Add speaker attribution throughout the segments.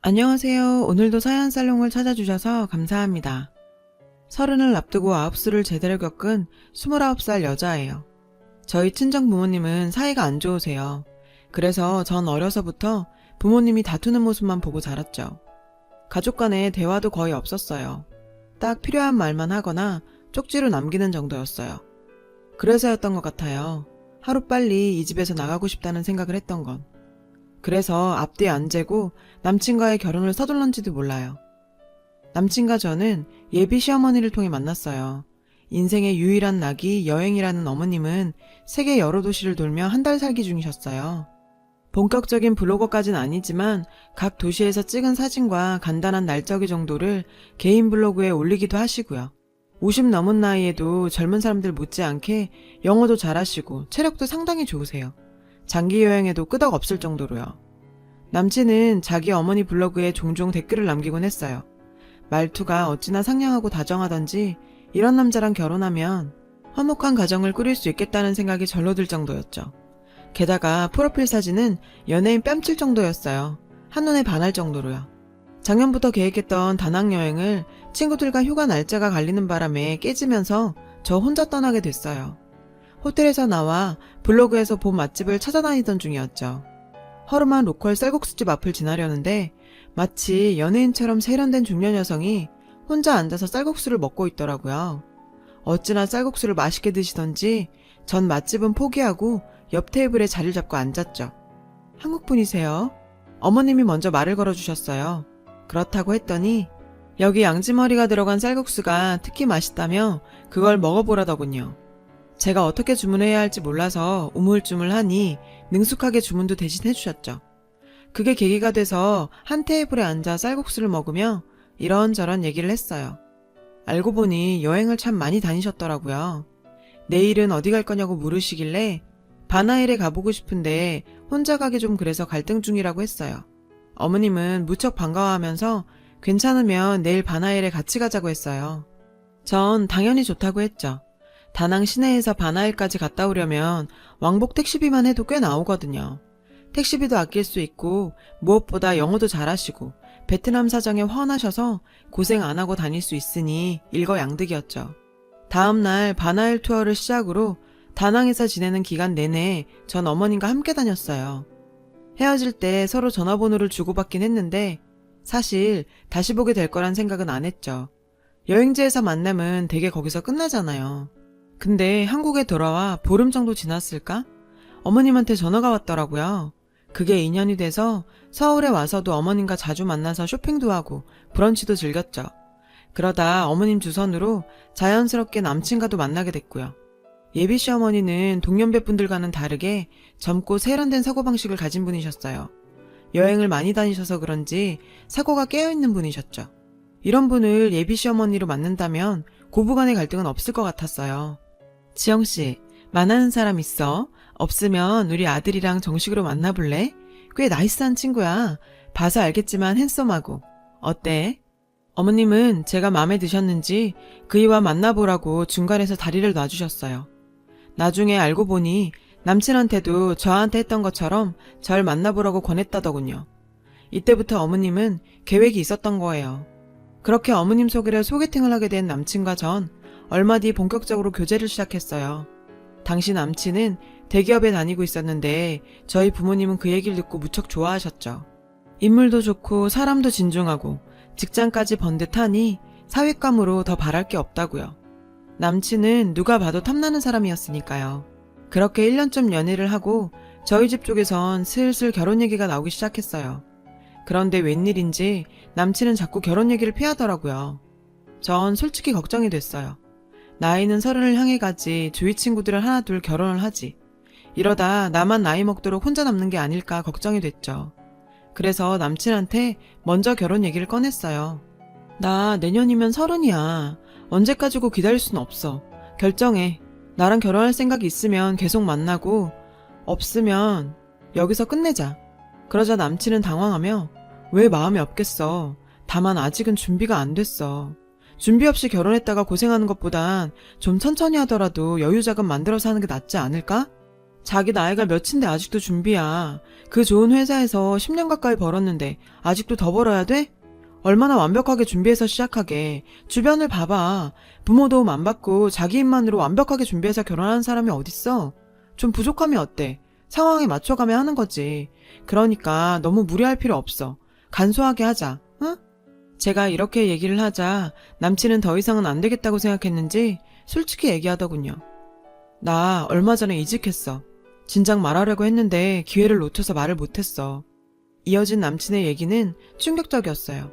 Speaker 1: 안녕하세요. 오늘도 사연 살롱을 찾아주셔서 감사합니다. 서른을 앞두고 아홉수를 제대로 겪은 29살 여자예요. 저희 친정 부모님은 사이가 안 좋으세요. 그래서 전 어려서부터 부모님이 다투는 모습만 보고 자랐죠. 가족 간에 대화도 거의 없었어요. 딱 필요한 말만 하거나 쪽지로 남기는 정도였어요. 그래서였던 것 같아요. 하루빨리 이 집에서 나가고 싶다는 생각을 했던 건. 그래서 앞뒤 안 재고 남친과의 결혼을 서둘렀는지도 몰라요. 남친과 저는 예비 시어머니를 통해 만났어요. 인생의 유일한 낙이 여행이라는 어머님은 세계 여러 도시를 돌며 한 달 살기 중이셨어요. 본격적인 블로거까진 아니지만 각 도시에서 찍은 사진과 간단한 날짜기 정도를 개인 블로그에 올리기도 하시고요. 50 넘은 나이에도 젊은 사람들 못지않게 영어도 잘하시고 체력도 상당히 좋으세요. 장기 여행에도 끄덕 없을 정도로요. 남친은 자기 어머니 블로그에 종종 댓글을 남기곤 했어요. 말투가 어찌나 상냥하고 다정하던지 이런 남자랑 결혼하면 화목한 가정을 꾸릴 수 있겠다는 생각이 절로 들 정도였죠. 게다가 프로필 사진은 연예인 뺨칠 정도였어요. 한눈에 반할 정도로요. 작년부터 계획했던 다낭 여행을 친구들과 휴가 날짜가 갈리는 바람에 깨지면서 저 혼자 떠나게 됐어요. 호텔에서 나와 블로그에서 본 맛집을 찾아다니던 중이었죠. 허름한 로컬 쌀국수집 앞을 지나려는데 마치 연예인처럼 세련된 중년 여성이 혼자 앉아서 쌀국수를 먹고 있더라고요. 어찌나 쌀국수를 맛있게 드시던지 전 맛집은 포기하고 옆 테이블에 자리를 잡고 앉았죠. 한국분이세요? 어머님이 먼저 말을 걸어주셨어요. 그렇다고 했더니 여기 양지머리가 들어간 쌀국수가 특히 맛있다며 그걸 먹어보라더군요. 제가 어떻게 주문해야 할지 몰라서 우물쭈물하니 능숙하게 주문도 대신 해주셨죠. 그게 계기가 돼서 한 테이블에 앉아 쌀국수를 먹으며 이런저런 얘기를 했어요. 알고 보니 여행을 참 많이 다니셨더라고요. 내일은 어디 갈 거냐고 물으시길래 바나일에 가보고 싶은데 혼자 가기 좀 그래서 갈등 중이라고 했어요. 어머님은 무척 반가워하면서 괜찮으면 내일 바나일에 같이 가자고 했어요. 전 당연히 좋다고 했죠. 다낭 시내에서 바나일까지 갔다 오려면 왕복 택시비만 해도 꽤 나오거든요. 택시비도 아낄 수 있고 무엇보다 영어도 잘하시고 베트남 사정에 훤하셔서 고생 안 하고 다닐 수 있으니 일거양득이었죠. 다음날 바나일 투어를 시작으로 다낭에서 지내는 기간 내내 전 어머님과 함께 다녔어요. 헤어질 때 서로 전화번호를 주고받긴 했는데 사실 다시 보게 될 거란 생각은 안 했죠. 여행지에서 만남은 되게 거기서 끝나잖아요. 근데 한국에 돌아와 보름 정도 지났을까? 어머님한테 전화가 왔더라고요. 그게 인연이 돼서 서울에 와서도 어머님과 자주 만나서 쇼핑도 하고 브런치도 즐겼죠. 그러다 어머님 주선으로 자연스럽게 남친과도 만나게 됐고요. 예비 시어머니는 동년배분들과는 다르게 젊고 세련된 사고방식을 가진 분이셨어요. 여행을 많이 다니셔서 그런지 사고가 깨어있는 분이셨죠. 이런 분을 예비 시어머니로 만난다면 고부간의 갈등은 없을 것 같았어요. 지영씨, 만나는 사람 있어? 없으면 우리 아들이랑 정식으로 만나볼래? 꽤 나이스한 친구야. 봐서 알겠지만 핸섬하고. 어때? 어머님은 제가 마음에 드셨는지 그이와 만나보라고 중간에서 다리를 놔주셨어요. 나중에 알고 보니 남친한테도 저한테 했던 것처럼 절 만나보라고 권했다더군요. 이때부터 어머님은 계획이 있었던 거예요. 그렇게 어머님 소개로 소개팅을 하게 된 남친과 전 얼마 뒤 본격적으로 교제를 시작했어요. 당시 남친은 대기업에 다니고 있었는데 저희 부모님은 그 얘기를 듣고 무척 좋아하셨죠. 인물도 좋고 사람도 진중하고 직장까지 번 듯하니 사윗감으로 더 바랄 게 없다고요. 남친은 누가 봐도 탐나는 사람이었으니까요. 그렇게 1년쯤 연애를 하고 저희 집 쪽에선 슬슬 결혼 얘기가 나오기 시작했어요. 그런데 웬일인지 남친은 자꾸 결혼 얘기를 피하더라고요. 전 솔직히 걱정이 됐어요. 나이는 30을 향해 가지 주위 친구들은 하나 둘 결혼을 하지. 이러다 나만 나이 먹도록 혼자 남는 게 아닐까 걱정이 됐죠. 그래서 남친한테 먼저 결혼 얘기를 꺼냈어요. 나 내년이면 30이야. 언제까지고 기다릴 순 없어. 결정해. 나랑 결혼할 생각이 있으면 계속 만나고 없으면 여기서 끝내자. 그러자 남친은 당황하며 왜 마음이 없겠어. 다만 아직은 준비가 안 됐어. 준비 없이 결혼했다가 고생하는 것보단 좀 천천히 하더라도 여유 자금 만들어서 하는 게 낫지 않을까? 자기 나이가 몇인데 아직도 준비야. 그 좋은 회사에서 10년 가까이 벌었는데 아직도 더 벌어야 돼? 얼마나 완벽하게 준비해서 시작하게. 주변을 봐봐. 부모 도움 안 받고 자기 힘만으로 완벽하게 준비해서 결혼하는 사람이 어딨어? 좀 부족하면 어때? 상황에 맞춰가며 하는 거지. 그러니까 너무 무리할 필요 없어. 간소하게 하자. 응? 제가 이렇게 얘기를 하자 남친은 더 이상은 안 되겠다고 생각했는지 솔직히 얘기하더군요. 나 얼마 전에 이직했어. 진작 말하려고 했는데 기회를 놓쳐서 말을 못했어. 이어진 남친의 얘기는 충격적이었어요.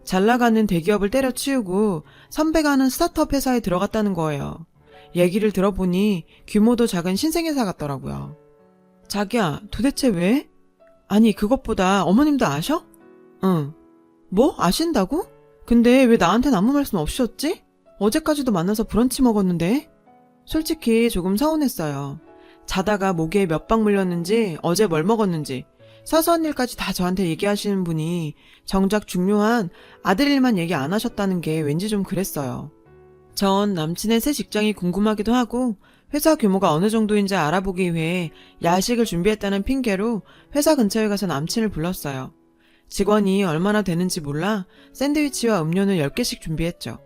Speaker 1: 잘 나가는 대기업을 때려치우고 선배가 하는 스타트업 회사에 들어갔다는 거예요. 얘기를 들어보니 규모도 작은 신생회사 같더라고요. 자기야, 도대체 왜? 아니, 그것보다 어머님도 아셔? 응. 뭐? 아신다고? 근데 왜 나한텐 아무 말씀 없으셨지? 어제까지도 만나서 브런치 먹었는데? 솔직히 조금 서운했어요. 자다가 목에 몇 방 물렸는지, 어제 뭘 먹었는지, 사소한 일까지 다 저한테 얘기하시는 분이 정작 중요한 아들 일만 얘기 안 하셨다는 게 왠지 좀 그랬어요. 전 남친의 새 직장이 궁금하기도 하고 회사 규모가 어느 정도인지 알아보기 위해 야식을 준비했다는 핑계로 회사 근처에 가서 남친을 불렀어요. 직원이 얼마나 되는지 몰라 샌드위치와 음료는 10개씩 준비했죠.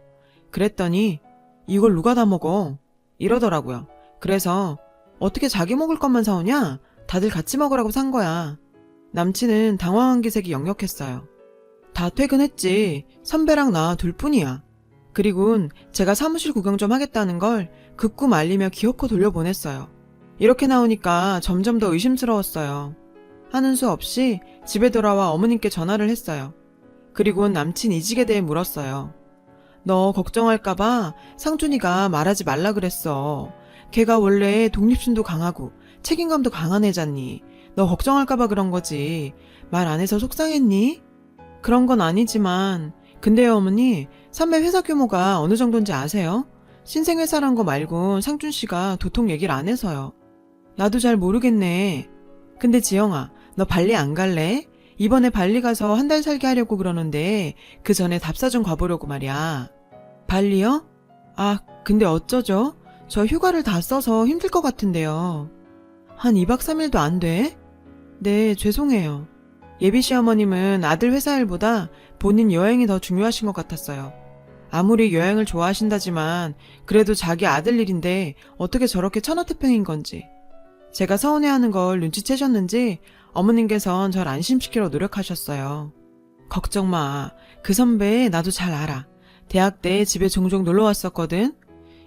Speaker 1: 그랬더니 이걸 누가 다 먹어? 이러더라고요. 그래서 어떻게 자기 먹을 것만 사오냐? 다들 같이 먹으라고 산 거야. 남친은 당황한 기색이 역력했어요. 다 퇴근했지. 선배랑 나 둘뿐이야. 그리곤 제가 사무실 구경 좀 하겠다는 걸 극구 말리며 기어코 돌려보냈어요. 이렇게 나오니까 점점 더 의심스러웠어요. 하는 수 없이 집에 돌아와 어머님께 전화를 했어요. 그리곤 남친 이직에 대해 물었어요. 너 걱정할까봐 상준이가 말하지 말라 그랬어. 걔가 원래 독립심도 강하고 책임감도 강한 애잖니. 너 걱정할까봐 그런 거지. 말 안 해서 속상했니? 그런 건 아니지만 근데요 어머니, 선배 회사 규모가 어느 정도인지 아세요? 신생회사란 거 말고 상준 씨가 도통 얘기를 안 해서요. 나도 잘 모르겠네. 근데 지영아, 너 발리 안 갈래? 이번에 발리 가서 한 달 살게 하려고 그러는데 그 전에 답사 좀 가보려고 말이야. 발리요? 아, 근데 어쩌죠? 저 휴가를 다 써서 힘들 것 같은데요. 한 2박 3일도 안 돼? 네, 죄송해요. 예비 시어머님은 아들 회사 일보다 본인 여행이 더 중요하신 것 같았어요. 아무리 여행을 좋아하신다지만 그래도 자기 아들 일인데 어떻게 저렇게 천하태평인 건지. 제가 서운해하는 걸 눈치채셨는지 어머님께선 절 안심시키려 노력하셨어요. 걱정 마. 그 선배 나도 잘 알아. 대학 때 집에 종종 놀러 왔었거든.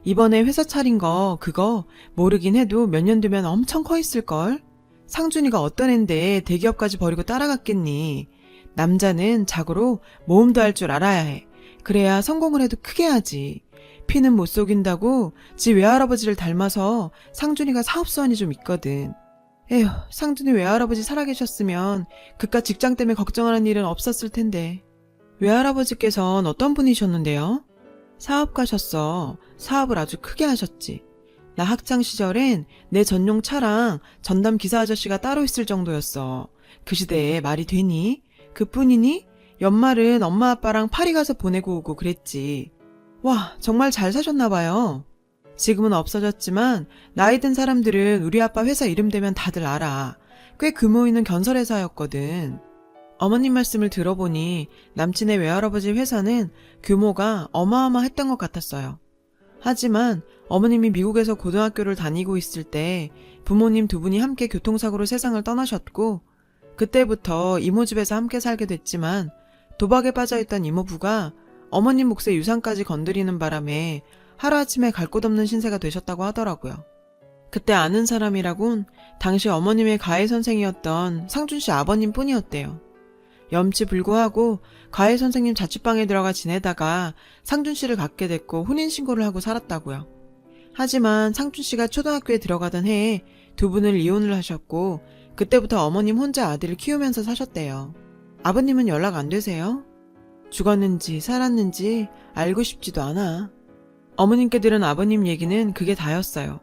Speaker 1: 이번에 회사 차린 거 그거 모르긴 해도 몇 년 뒤면 엄청 커 있을걸. 상준이가 어떤 앤데 대기업까지 버리고 따라갔겠니. 남자는 자고로 모험도 할 줄 알아야 해. 그래야 성공을 해도 크게 하지. 피는 못 속인다고 지 외할아버지를 닮아서 상준이가 사업수완이 좀 있거든. 에휴, 상준이 외할아버지 살아계셨으면 그깟 직장 때문에 걱정하는 일은 없었을 텐데. 외할아버지께선 어떤 분이셨는데요? 사업가셨어. 사업을 아주 크게 하셨지. 나 학창시절엔 내 전용 차랑 전담 기사 아저씨가 따로 있을 정도였어. 그 시대에 말이 되니? 그뿐이니? 연말은 엄마 아빠랑 파리 가서 보내고 오고 그랬지. 와, 정말 잘 사셨나봐요. 지금은 없어졌지만 나이 든 사람들은 우리 아빠 회사 이름 대면 다들 알아. 꽤 규모 있는 건설회사였거든. 어머님 말씀을 들어보니 남친의 외할아버지 회사는 규모가 어마어마했던 것 같았어요. 하지만 어머님이 미국에서 고등학교를 다니고 있을 때 부모님 두 분이 함께 교통사고로 세상을 떠나셨고 그때부터 이모 집에서 함께 살게 됐지만 도박에 빠져있던 이모부가 어머님 몫의 유산까지 건드리는 바람에 하루아침에 갈 곳 없는 신세가 되셨다고 하더라고요. 그때 아는 사람이라곤 당시 어머님의 가해 선생이었던 상준 씨 아버님 뿐이었대요. 염치불구하고 가해 선생님 자취방에 들어가 지내다가 상준 씨를 갖게 됐고 혼인신고를 하고 살았다고요. 하지만 상준 씨가 초등학교에 들어가던 해에 두 분을 이혼을 하셨고 그때부터 어머님 혼자 아들을 키우면서 사셨대요. 아버님은 연락 안 되세요? 죽었는지 살았는지 알고 싶지도 않아. 어머님께 들은 아버님 얘기는 그게 다였어요.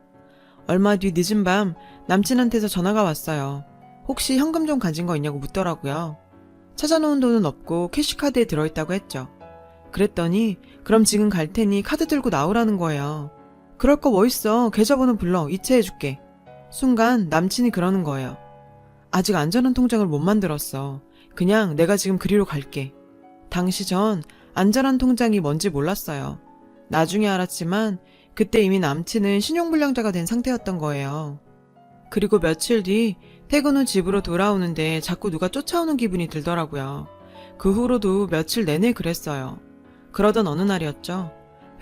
Speaker 1: 얼마 뒤 늦은 밤 남친한테서 전화가 왔어요. 혹시 현금 좀 가진 거 있냐고 묻더라고요. 찾아놓은 돈은 없고 캐시카드에 들어있다고 했죠. 그랬더니 그럼 지금 갈 테니 카드 들고 나오라는 거예요. 그럴 거 뭐 있어. 계좌번호 불러. 이체해줄게. 순간 남친이 그러는 거예요. 아직 안전한 통장을 못 만들었어. 그냥 내가 지금 그리로 갈게. 당시 전 안전한 통장이 뭔지 몰랐어요. 나중에 알았지만 그때 이미 남친은 신용불량자가 된 상태였던 거예요. 그리고 며칠 뒤 퇴근 후 집으로 돌아오는데 자꾸 누가 쫓아오는 기분이 들더라고요. 그 후로도 며칠 내내 그랬어요. 그러던 어느 날이었죠.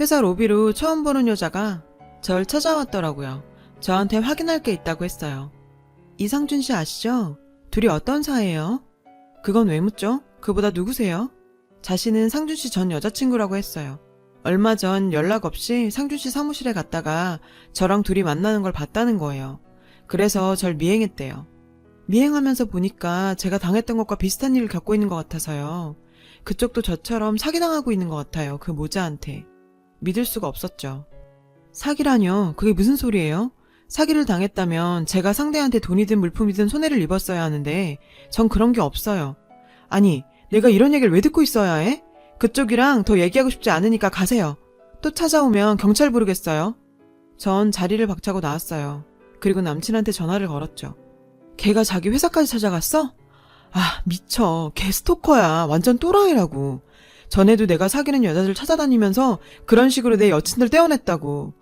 Speaker 1: 회사 로비로 처음 보는 여자가 절 찾아왔더라고요. 저한테 확인할 게 있다고 했어요. 이상준 씨 아시죠? 둘이 어떤 사이예요? 그건 왜 묻죠? 그보다 누구세요? 자신은 상준 씨 전 여자친구라고 했어요. 얼마 전 연락 없이 상준 씨 사무실에 갔다가 저랑 둘이 만나는 걸 봤다는 거예요. 그래서 절 미행했대요. 미행하면서 보니까 제가 당했던 것과 비슷한 일을 겪고 있는 것 같아서요. 그쪽도 저처럼 사기당하고 있는 것 같아요. 그 모자한테. 믿을 수가 없었죠. 사기라뇨? 그게 무슨 소리예요? 사기를 당했다면 제가 상대한테 돈이든 물품이든 손해를 입었어야 하는데 전 그런 게 없어요. 아니, 내가 이런 얘기를 왜 듣고 있어야 해? 그쪽이랑 더 얘기하고 싶지 않으니까 가세요. 또 찾아오면 경찰 부르겠어요. 전 자리를 박차고 나왔어요. 그리고 남친한테 전화를 걸었죠. 걔가 자기 회사까지 찾아갔어? 아, 미쳐. 걔 스토커야. 완전 또라이라고. 전에도 내가 사귀는 여자들 찾아다니면서 그런 식으로 내 여친들 떼어냈다고.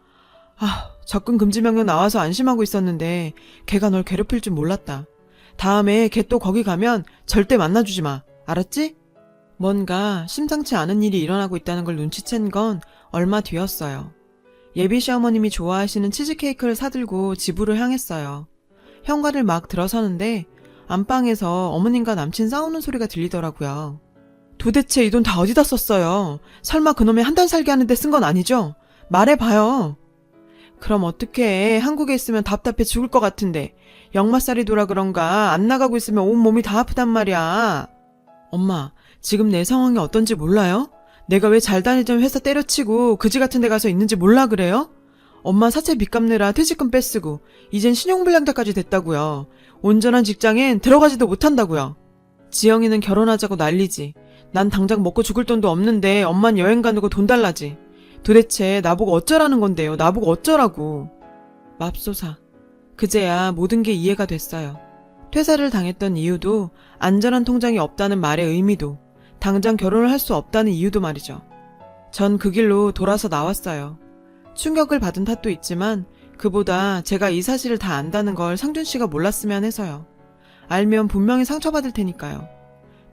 Speaker 1: 아, 접근 금지 명령 나와서 안심하고 있었는데 걔가 널 괴롭힐 줄 몰랐다. 다음에 걔 또 거기 가면 절대 만나주지 마. 알았지? 뭔가 심상치 않은 일이 일어나고 있다는 걸 눈치챈 건 얼마 뒤였어요. 예비 시어머님이 좋아하시는 치즈케이크를 사들고 집으로 향했어요. 현관을 막 들어서는데 안방에서 어머님과 남친 싸우는 소리가 들리더라고요. 도대체 이 돈 다 어디다 썼어요? 설마 그놈이 한 달 살게 하는데 쓴 건 아니죠? 말해봐요. 그럼 어떡해. 한국에 있으면 답답해 죽을 것 같은데. 역마살이 돌아 그런가 안 나가고 있으면 온몸이 다 아프단 말이야. 엄마, 지금 내 상황이 어떤지 몰라요? 내가 왜 잘 다니던 회사 때려치고 그지 같은 데 가서 있는지 몰라 그래요? 엄마 사채 빚 갚느라 퇴직금 뺏쓰고 이젠 신용불량자까지 됐다고요. 온전한 직장엔 들어가지도 못한다고요. 지영이는 결혼하자고 난리지. 난 당장 먹고 죽을 돈도 없는데 엄만 여행 가는 돈 달라지. 도대체 나보고 어쩌라는 건데요. 나보고 어쩌라고. 맙소사. 그제야 모든 게 이해가 됐어요. 퇴사를 당했던 이유도 안전한 통장이 없다는 말의 의미도 당장 결혼을 할 수 없다는 이유도 말이죠. 전 그 길로 돌아서 나왔어요. 충격을 받은 탓도 있지만 그보다 제가 이 사실을 다 안다는 걸 상준 씨가 몰랐으면 해서요. 알면 분명히 상처받을 테니까요.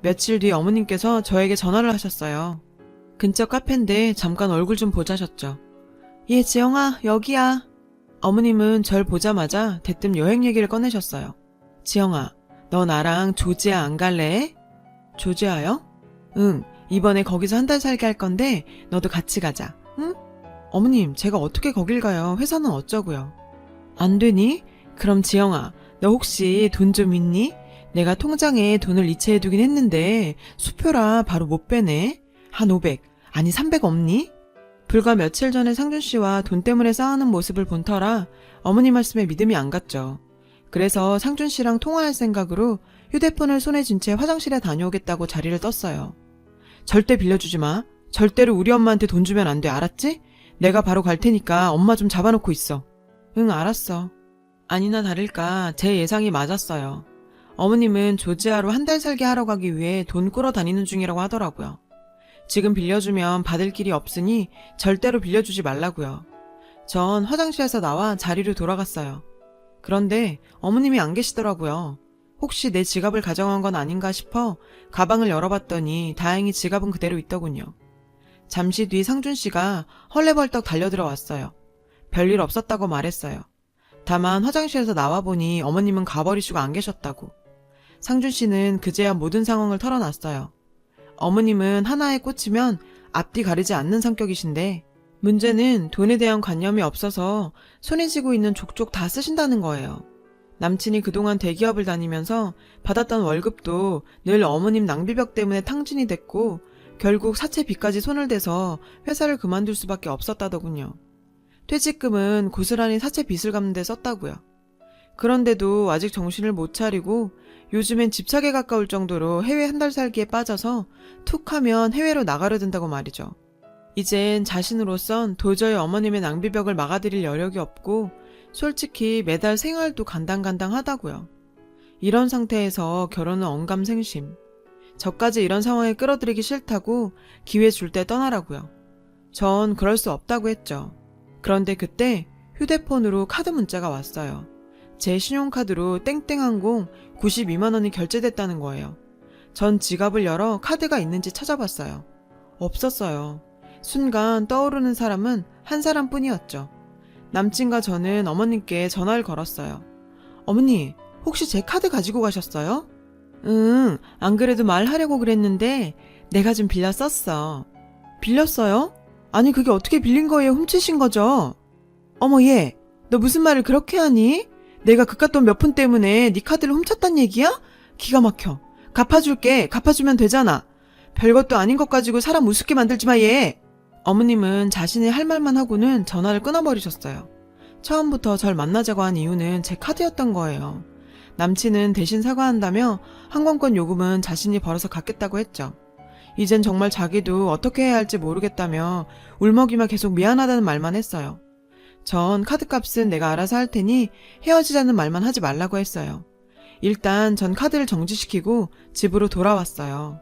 Speaker 1: 며칠 뒤 어머님께서 저에게 전화를 하셨어요. 근처 카페인데 잠깐 얼굴 좀 보자셨죠. 예, 지영아, 여기야. 어머님은 절 보자마자 대뜸 여행 얘기를 꺼내셨어요. 지영아, 너 나랑 조지아 안 갈래? 조지아요? 응, 이번에 거기서 한 달 살게 할 건데 너도 같이 가자. 응? 어머님, 제가 어떻게 거길 가요? 회사는 어쩌고요? 안 되니? 그럼 지영아, 너 혹시 돈 좀 있니? 내가 통장에 돈을 이체해두긴 했는데 수표라 바로 못 빼네. 한 500, 아니 300 없니? 불과 며칠 전에 상준 씨와 돈 때문에 싸우는 모습을 본 터라 어머니 말씀에 믿음이 안 갔죠. 그래서 상준 씨랑 통화할 생각으로 휴대폰을 손에 쥔 채 화장실에 다녀오겠다고 자리를 떴어요. 절대 빌려주지 마. 절대로 우리 엄마한테 돈 주면 안 돼. 알았지? 내가 바로 갈 테니까 엄마 좀 잡아놓고 있어. 응, 알았어. 아니나 다를까 제 예상이 맞았어요. 어머님은 조지아로 한 달 살게 하러 가기 위해 돈 꾸러 다니는 중이라고 하더라고요. 지금 빌려주면 받을 길이 없으니 절대로 빌려주지 말라고요. 전 화장실에서 나와 자리로 돌아갔어요. 그런데 어머님이 안 계시더라고요. 혹시 내 지갑을 가져간 건 아닌가 싶어 가방을 열어봤더니 다행히 지갑은 그대로 있더군요. 잠시 뒤 상준 씨가 헐레벌떡 달려들어왔어요. 별일 없었다고 말했어요. 다만 화장실에서 나와보니 어머님은 가버리시고 안 계셨다고. 상준 씨는 그제야 모든 상황을 털어놨어요. 어머님은 하나에 꽂히면 앞뒤 가리지 않는 성격이신데 문제는 돈에 대한 관념이 없어서 손에 쥐고 있는 족족 다 쓰신다는 거예요. 남친이 그동안 대기업을 다니면서 받았던 월급도 늘 어머님 낭비벽 때문에 탕진이 됐고 결국 사채 빚까지 손을 대서 회사를 그만둘 수밖에 없었다더군요. 퇴직금은 고스란히 사채 빚을 갚는 데 썼다고요. 그런데도 아직 정신을 못 차리고 요즘엔 집착에 가까울 정도로 해외 한 달 살기에 빠져서 툭 하면 해외로 나가려 든다고 말이죠. 이젠 자신으로선 도저히 어머님의 낭비벽을 막아드릴 여력이 없고 솔직히 매달 생활도 간당간당하다고요. 이런 상태에서 결혼은 언감생심. 저까지 이런 상황에 끌어들이기 싫다고 기회 줄 때 떠나라고요. 전 그럴 수 없다고 했죠. 그런데 그때 휴대폰으로 카드 문자가 왔어요. 제 신용카드로 땡땡항공 92만 원이 결제됐다는 거예요. 전 지갑을 열어 카드가 있는지 찾아봤어요. 없었어요. 순간 떠오르는 사람은 한 사람뿐이었죠. 남친과 저는 어머님께 전화를 걸었어요. 어머니, 혹시 제 카드 가지고 가셨어요? 응, 안 그래도 말하려고 그랬는데 내가 좀 빌려 썼어. 빌렸어요? 아니 그게 어떻게 빌린 거예요? 훔치신 거죠? 어머 얘, 너 무슨 말을 그렇게 하니? 내가 그깟 돈 몇 푼 때문에 네 카드를 훔쳤단 얘기야? 기가 막혀. 갚아줄게. 갚아주면 되잖아. 별것도 아닌 것 가지고 사람 우습게 만들지 마 얘. 어머님은 자신이 할 말만 하고는 전화를 끊어버리셨어요. 처음부터 절 만나자고 한 이유는 제 카드였던 거예요. 남친은 대신 사과한다며 항공권 요금은 자신이 벌어서 갚겠다고 했죠. 이젠 정말 자기도 어떻게 해야 할지 모르겠다며 울먹이며 계속 미안하다는 말만 했어요. 전 카드값은 내가 알아서 할 테니 헤어지자는 말만 하지 말라고 했어요. 일단 전 카드를 정지시키고 집으로 돌아왔어요.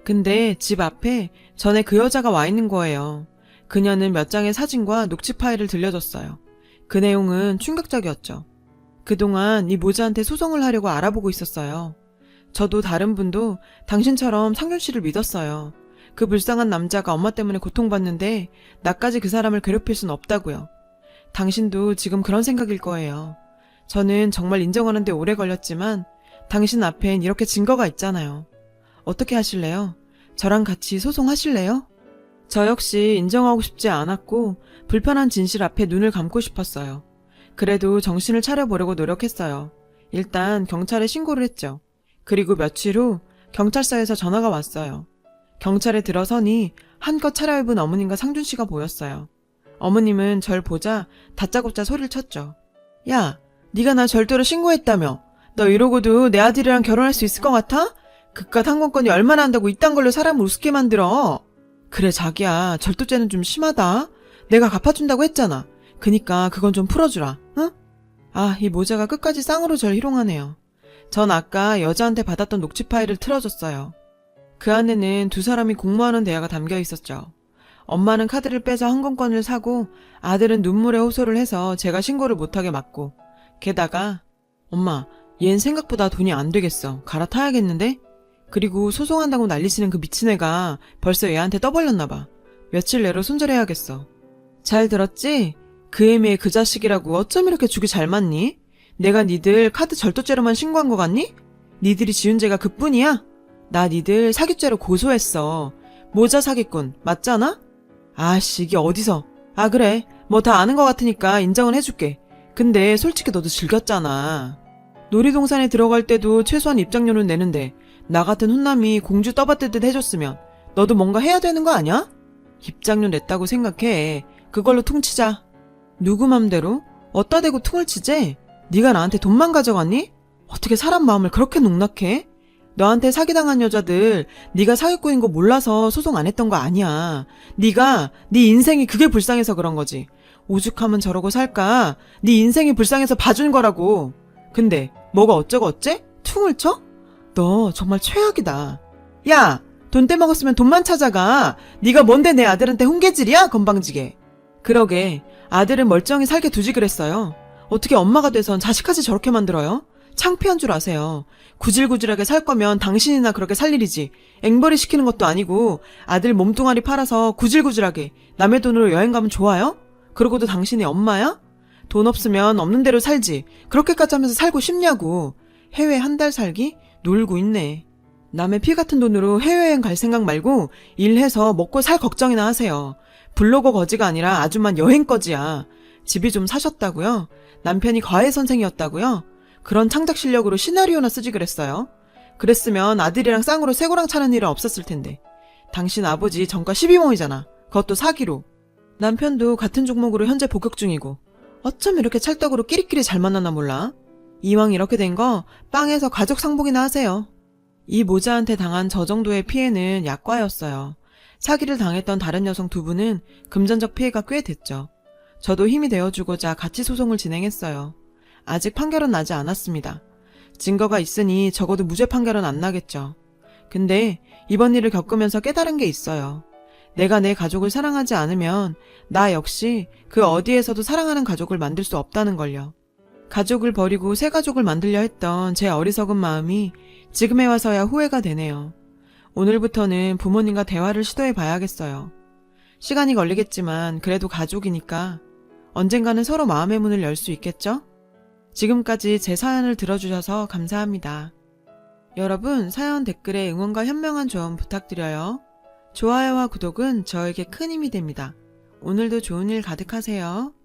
Speaker 1: 근데 집 앞에 전에 그 여자가 와 있는 거예요. 그녀는 몇 장의 사진과 녹취 파일을 들려줬어요. 그 내용은 충격적이었죠. 그동안 이 모자한테 소송을 하려고 알아보고 있었어요. 저도 다른 분도 당신처럼 상준 씨를 믿었어요. 그 불쌍한 남자가 엄마 때문에 고통받는데 나까지 그 사람을 괴롭힐 순 없다고요. 당신도 지금 그런 생각일 거예요. 저는 정말 인정하는데 오래 걸렸지만 당신 앞엔 이렇게 증거가 있잖아요. 어떻게 하실래요? 저랑 같이 소송하실래요? 저 역시 인정하고 싶지 않았고 불편한 진실 앞에 눈을 감고 싶었어요. 그래도 정신을 차려보려고 노력했어요. 일단 경찰에 신고를 했죠. 그리고 며칠 후 경찰서에서 전화가 왔어요. 경찰에 들어서니 한껏 차려입은 어머님과 상준 씨가 보였어요. 어머님은 절 보자 다짜고짜 소리를 쳤죠. 야, 네가 나 절도로 신고했다며. 너 이러고도 내 아들이랑 결혼할 수 있을 것 같아? 그깟 항공권이 얼마나 한다고 이딴 걸로 사람을 우습게 만들어. 그래 자기야, 절도죄는 좀 심하다. 내가 갚아준다고 했잖아. 그니까 그건 좀 풀어주라, 응? 아, 이 모자가 끝까지 쌍으로 절 희롱하네요. 전 아까 여자한테 받았던 녹취 파일을 틀어줬어요. 그 안에는 두 사람이 공모하는 대화가 담겨 있었죠. 엄마는 카드를 빼서 항공권을 사고 아들은 눈물에 호소를 해서 제가 신고를 못하게 막고, 게다가 엄마, 얜 생각보다 돈이 안 되겠어. 갈아타야겠는데? 그리고 소송한다고 난리치는 그 미친 애가 벌써 얘한테 떠벌렸나 봐. 며칠 내로 손절해야겠어. 잘 들었지? 그 애미의 그 자식이라고 어쩜 이렇게 죽이 잘 맞니? 내가 니들 카드 절도죄로만 신고한 거 같니? 니들이 지은 죄가 그뿐이야? 나 니들 사기죄로 고소했어. 모자 사기꾼 맞잖아? 아씨 이게 어디서. 아 그래 뭐 다 아는 거 같으니까 인정은 해줄게. 근데 솔직히 너도 즐겼잖아. 놀이동산에 들어갈 때도 최소한 입장료는 내는데 나 같은 훈남이 공주 떠받들듯 해줬으면 너도 뭔가 해야 되는 거 아니야? 입장료 냈다고 생각해. 그걸로 퉁치자. 누구 맘대로? 어따 대고 퉁을 치지? 네가 나한테 돈만 가져갔니? 어떻게 사람 마음을 그렇게 농락해? 너한테 사기당한 여자들 네가 사기꾼인 거 몰라서 소송 안 했던 거 아니야. 네가 네 인생이 그게 불쌍해서 그런 거지. 오죽하면 저러고 살까? 네 인생이 불쌍해서 봐준 거라고. 근데 뭐가 어쩌고 어째? 퉁을 쳐? 너 정말 최악이다. 야, 돈 떼먹었으면 돈만 찾아가. 네가 뭔데 내 아들한테 훈계질이야? 건방지게. 그러게 아들은 멀쩡히 살게 두지 그랬어요. 어떻게 엄마가 돼선 자식까지 저렇게 만들어요? 창피한 줄 아세요. 구질구질하게 살 거면 당신이나 그렇게 살 일이지. 앵벌이 시키는 것도 아니고 아들 몸뚱아리 팔아서 구질구질하게 남의 돈으로 여행 가면 좋아요? 그러고도 당신이 엄마야? 돈 없으면 없는 대로 살지. 그렇게까지 하면서 살고 싶냐고. 해외 한 달 살기? 놀고 있네. 남의 피 같은 돈으로 해외여행 갈 생각 말고 일해서 먹고 살 걱정이나 하세요. 블로거 거지가 아니라 아줌만 여행거지야. 집이 좀 사셨다고요? 남편이 과외 선생이었다고요? 그런 창작 실력으로 시나리오나 쓰지 그랬어요. 그랬으면 아들이랑 쌍으로 쇠고랑 차는 일은 없었을 텐데. 당신 아버지 전과 12모이잖아. 그것도 사기로. 남편도 같은 종목으로 현재 복역 중이고. 어쩜 이렇게 찰떡으로 끼리끼리 잘 만났나 몰라. 이왕 이렇게 된 거 빵에서 가족 상봉이나 하세요. 이 모자한테 당한 저 정도의 피해는 약과였어요. 사기를 당했던 다른 여성 두 분은 금전적 피해가 꽤 됐죠. 저도 힘이 되어주고자 같이 소송을 진행했어요. 아직 판결은 나지 않았습니다. 증거가 있으니 적어도 무죄 판결은 안 나겠죠. 근데 이번 일을 겪으면서 깨달은 게 있어요. 내가 내 가족을 사랑하지 않으면 나 역시 그 어디에서도 사랑하는 가족을 만들 수 없다는 걸요. 가족을 버리고 새 가족을 만들려 했던 제 어리석은 마음이 지금에 와서야 후회가 되네요. 오늘부터는 부모님과 대화를 시도해 봐야겠어요. 시간이 걸리겠지만 그래도 가족이니까 언젠가는 서로 마음의 문을 열 수 있겠죠? 지금까지 제 사연을 들어주셔서 감사합니다. 여러분, 사연 댓글에 응원과 현명한 조언 부탁드려요. 좋아요와 구독은 저에게 큰 힘이 됩니다. 오늘도 좋은 일 가득하세요.